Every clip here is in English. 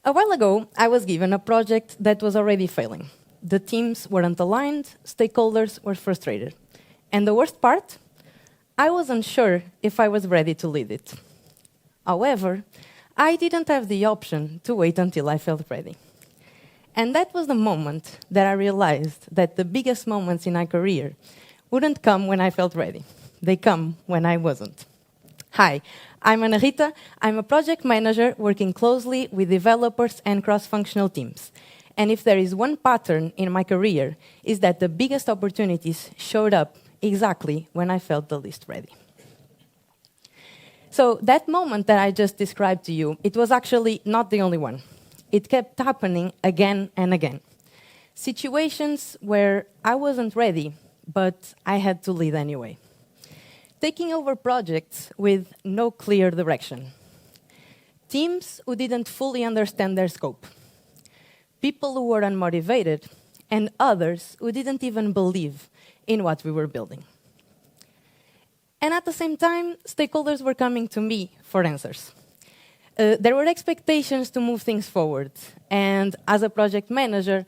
A while ago, I was given a project that was already failing. The teams weren't aligned, stakeholders were frustrated. And the worst part? I wasn't sure if I was ready to lead it. However, I didn't have the option to wait until I felt ready. And that was the moment that I realized that the biggest moments in my career wouldn't come when I felt ready. They come when I wasn't. Hi, I'm Rita. I'm a project manager working closely with developers and cross-functional teams. And if there is one pattern in my career, is that the biggest opportunities showed up exactly when I felt the least ready. So that moment that I just described to you, it was actually not the only one. It kept happening again and again. Situations where I wasn't ready, but I had to lead anyway. Taking over projects with no clear direction. Teams who didn't fully understand their scope. People who were unmotivated, and others who didn't even believe in what we were building. And at the same time, stakeholders were coming to me for answers. There were expectations to move things forward, and as a project manager,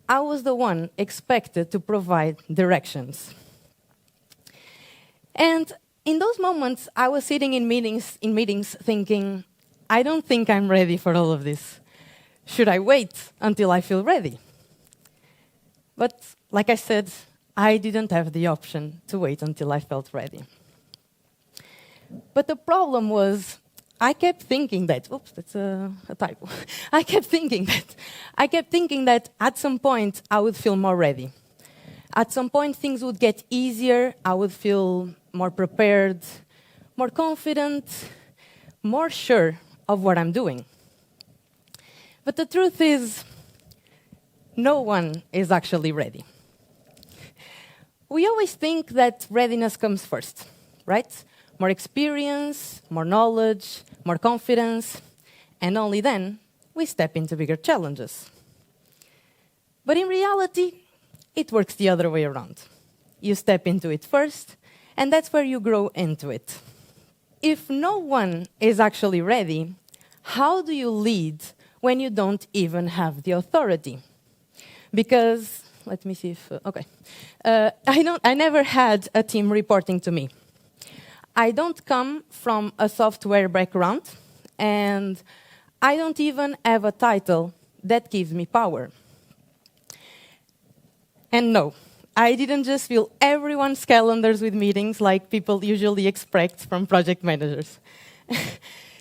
I was the one expected to provide directions. And in those moments, I was sitting in meetings thinking, I don't think I'm ready for all of this. Should I wait until I feel ready? But like I said, I didn't have the option to wait until I felt ready. But the problem was, I kept thinking that, oops, that's a typo. I kept thinking that at some point I would feel more ready. At some point things would get easier, I would feel more prepared, more confident, more sure of what I'm doing. But the truth is, no one is actually ready. We always think that readiness comes first, right? More experience, more knowledge, more confidence, and only then we step into bigger challenges. But in reality, it works the other way around. You step into it first, and that's where you grow into it. If no one is actually ready, how do you lead when you don't even have the authority? Because, let me see if, I never had a team reporting to me. I don't come from a software background, and I don't even have a title that gives me power. And no, I didn't just fill everyone's calendars with meetings like people usually expect from project managers.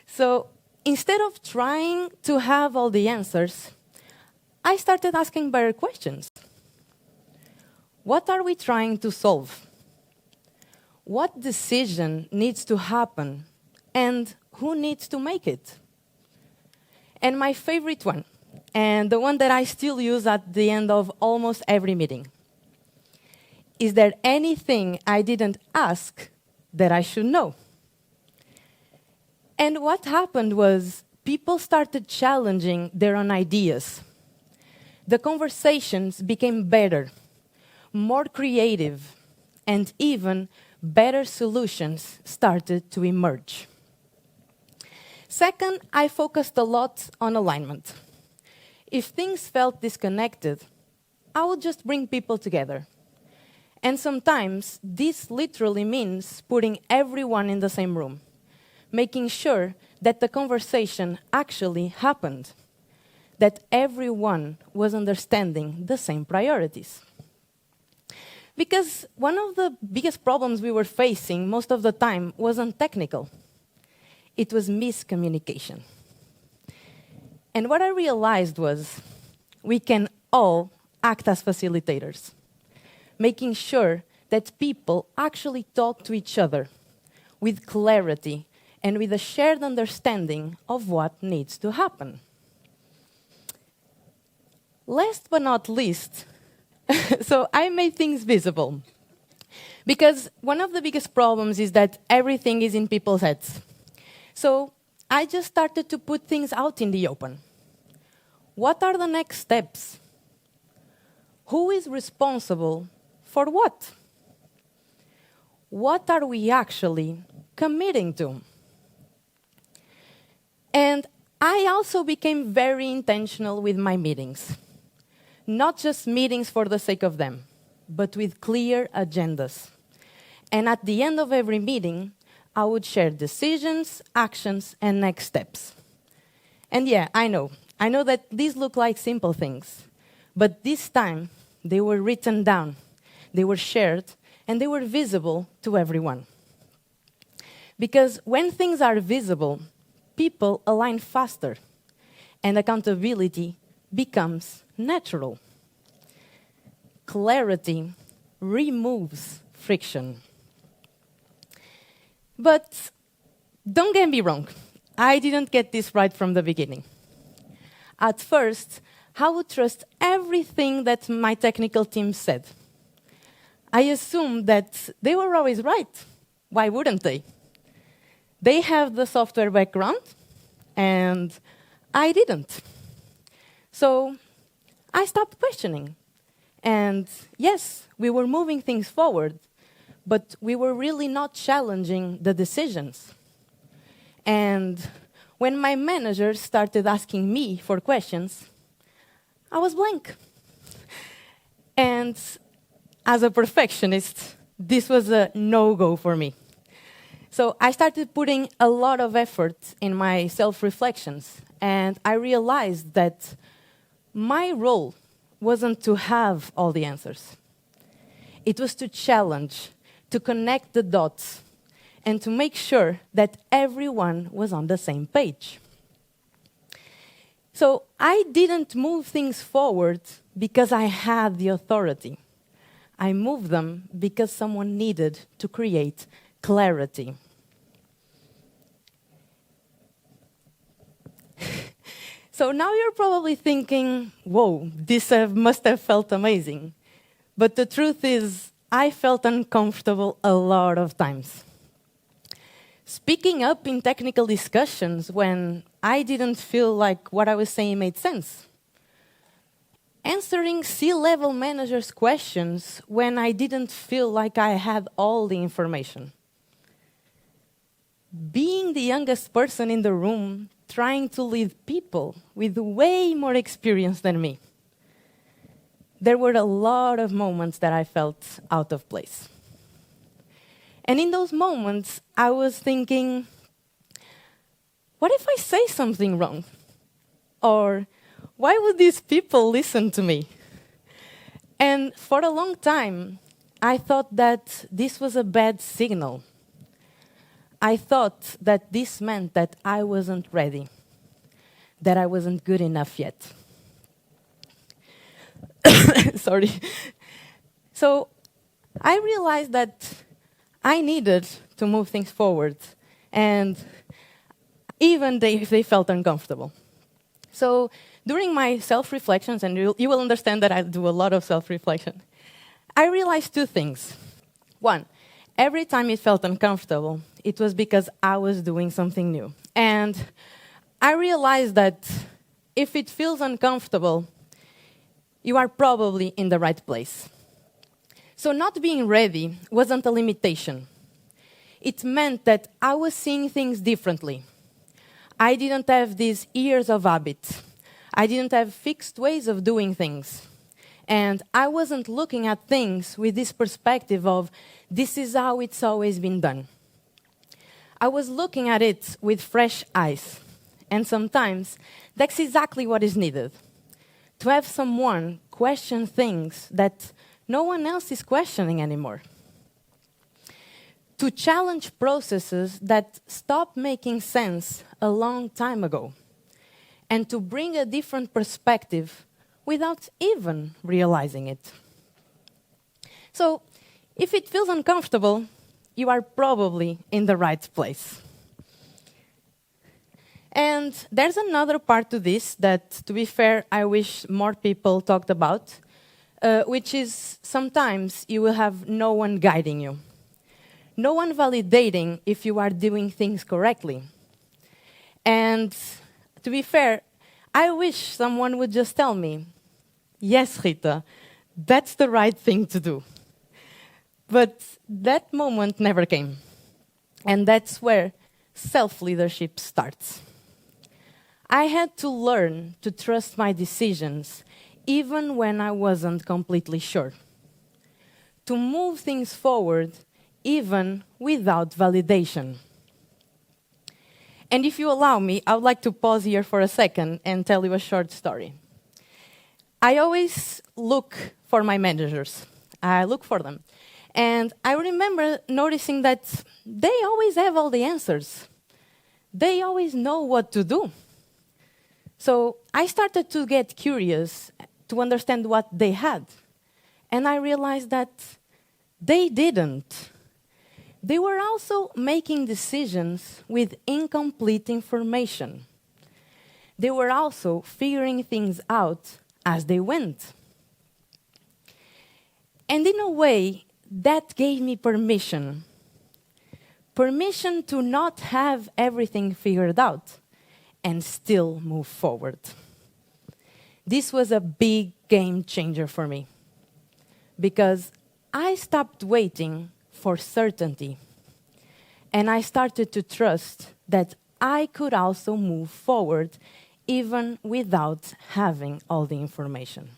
So instead of trying to have all the answers, I started asking better questions. What are we trying to solve? What decision needs to happen, and who needs to make it? And my favorite one, and the one that I still use at the end of almost every meeting, is there anything I didn't ask that I should know? And what happened was people started challenging their own ideas. The conversations became better, more creative, and even better solutions started to emerge. Second, I focused a lot on alignment. If things felt disconnected, I would just bring people together. And sometimes this literally means putting everyone in the same room, making sure that the conversation actually happened, that everyone was understanding the same priorities. Because one of the biggest problems we were facing most of the time wasn't technical. It was miscommunication. And what I realized was we can all act as facilitators, making sure that people actually talk to each other with clarity and with a shared understanding of what needs to happen. Last but not least, so I made things visible. Because one of the biggest problems is that everything is in people's heads. So I just started to put things out in the open. What are the next steps? Who is responsible for what? What are we actually committing to? And I also became very intentional with my meetings. Not just meetings for the sake of them, but with clear agendas. And at the end of every meeting, I would share decisions, actions, and next steps. And yeah, I know that these look like simple things, but this time they were written down, they were shared, and they were visible to everyone. Because when things are visible, people align faster, and accountability becomes natural. Clarity removes friction. But don't get me wrong, I didn't get this right from the beginning. At first, I would trust everything that my technical team said. I assumed that they were always right. Why wouldn't they? They have the software background, and I didn't. So I stopped questioning. And yes, we were moving things forward, but we were really not challenging the decisions. And when my manager started asking me for questions, I was blank. And as a perfectionist, this was a no-go for me. So I started putting a lot of effort in my self-reflections, and I realized that my role wasn't to have all the answers. It was to challenge, to connect the dots, and to make sure that everyone was on the same page. So I didn't move things forward because I had the authority. I moved them because someone needed to create clarity. So now you're probably thinking, whoa, this must have felt amazing. But the truth is, I felt uncomfortable a lot of times. Speaking up in technical discussions when I didn't feel like what I was saying made sense. Answering C-level managers' questions when I didn't feel like I had all the information. Being the youngest person in the room, trying to lead people with way more experience than me. There were a lot of moments that I felt out of place. And in those moments, I was thinking, what if I say something wrong? Or why would these people listen to me? And for a long time, I thought that this was a bad signal. I thought that this meant that I wasn't ready, that I wasn't good enough yet. Sorry. So I realized that I needed to move things forward, and even if they felt uncomfortable. So during my self-reflections, and you will understand that I do a lot of self-reflection, I realized two things. One, every time it felt uncomfortable, it was because I was doing something new. And I realized that if it feels uncomfortable, you are probably in the right place. So not being ready wasn't a limitation. It meant that I was seeing things differently. I didn't have these years of habit. I didn't have fixed ways of doing things. And I wasn't looking at things with this perspective of, this is how it's always been done. I was looking at it with fresh eyes. And sometimes, that's exactly what is needed. To have someone question things that no one else is questioning anymore. To challenge processes that stopped making sense a long time ago. And to bring a different perspective without even realizing it. So, if it feels uncomfortable, you are probably in the right place. And there's another part to this that, to be fair, I wish more people talked about, which is sometimes you will have no one guiding you. No one validating if you are doing things correctly. And to be fair, I wish someone would just tell me, yes, Rita, that's the right thing to do. But that moment never came. And that's where self-leadership starts. I had to learn to trust my decisions, even when I wasn't completely sure. To move things forward, even without validation. And if you allow me, I would like to pause here for a second and tell you a short story. I always look for my managers. I look for them. And I remember noticing that they always have all the answers. They always know what to do. So I started to get curious to understand what they had. And I realized that they didn't. They were also making decisions with incomplete information. They were also figuring things out as they went. And in a way, that gave me permission. Permission to not have everything figured out and still move forward. This was a big game changer for me because I stopped waiting for certainty and I started to trust that I could also move forward even without having all the information.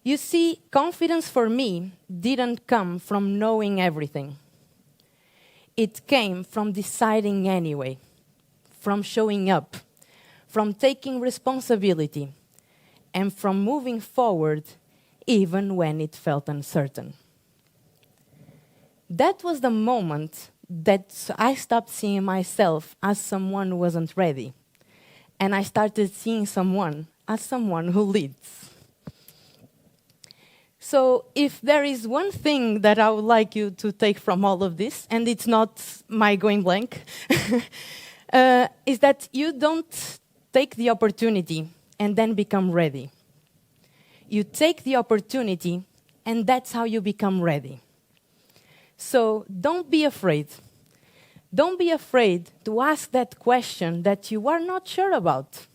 You see, confidence for me didn't come from knowing everything. It came from deciding anyway, from showing up, from taking responsibility, and from moving forward even when it felt uncertain. That was the moment that I stopped seeing myself as someone who wasn't ready, and I started seeing someone as someone who leads. So if there is one thing that I would like you to take from all of this, and it's not my going blank, is that you don't take the opportunity and then become ready. You take the opportunity, and that's how you become ready. So don't be afraid. Don't be afraid to ask that question that you are not sure about.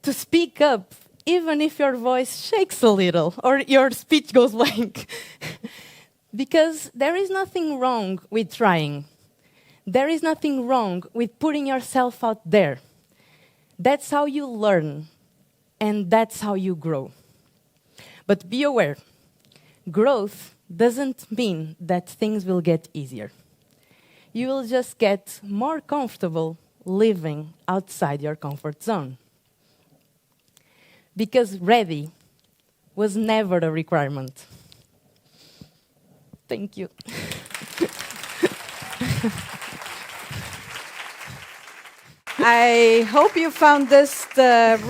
To speak up, even if your voice shakes a little or your speech goes blank. Because there is nothing wrong with trying. There is nothing wrong with putting yourself out there. That's how you learn, and that's how you grow. But be aware, growth doesn't mean that things will get easier. You will just get more comfortable living outside your comfort zone. Because ready was never a requirement. Thank you. I hope you found this